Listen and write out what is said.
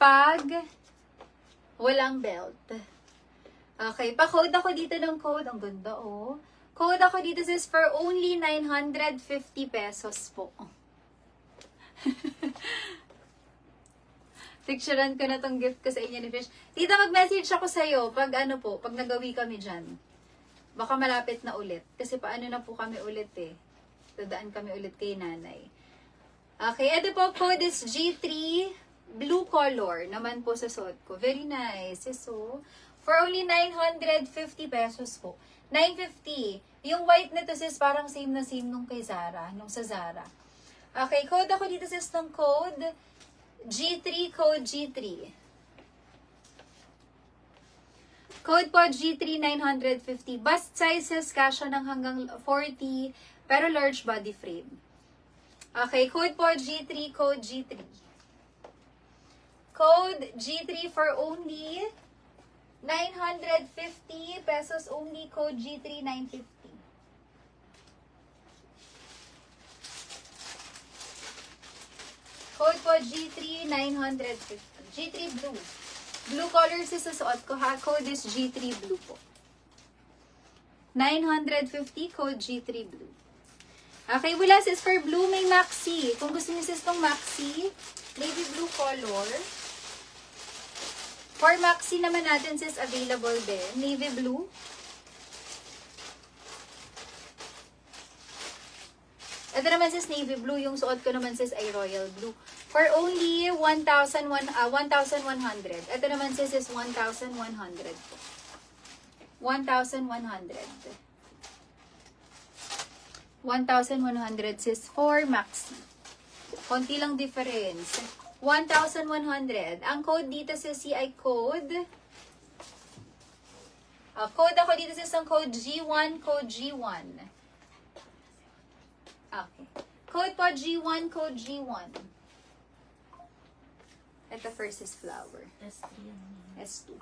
pag walang belt. Okay, pa-code ako dito ng code. Ang ganda, oh. Code ako dito sis for only 950 pesos po. Picturean ko na tong gift ko sa inyo ni Fish. Tita, mag-message ako sa'yo pag ano po, pag nagawi kami dyan. Baka malapit na ulit. Kasi paano na po kami ulit eh. Dadaan kami ulit kay nanay. Okay, ito po, code is G3 blue color naman po sa suot ko. Very nice. So, for only 950 pesos po. 950. Yung white na to sis, parang same na same nung kay Zara, nung sa Zara. Okay, code ako dito sis ng code G3, code G3. Code po G3 950. Bust sizes, kasya ng hanggang 40, pero large body frame. Okay, code po G3, code G3. Code G3 for only 950 pesos only. Code G3 950. Code po G3 950. G3 blue. Blue colors is sa suot ko ha. Code is G3 blue po. 950 code G3 blue. Okay, wala sis for blue may maxi. Kung gusto niyo sis tong maxi, navy blue color. For maxi naman natin sis available din. Navy blue. Ito naman sis navy blue. Yung suot ko naman sis ay royal blue. For only 1,100. Ito naman sis is 1,100 po. 1,100. 1,100 sis for maxi. Konti lang difference. 1,100. Ang code dito sis ay code. Code ako dito sis ang code G1, code G1. Okay. Code po G1, code G1. Ito first is flower. S3. S2.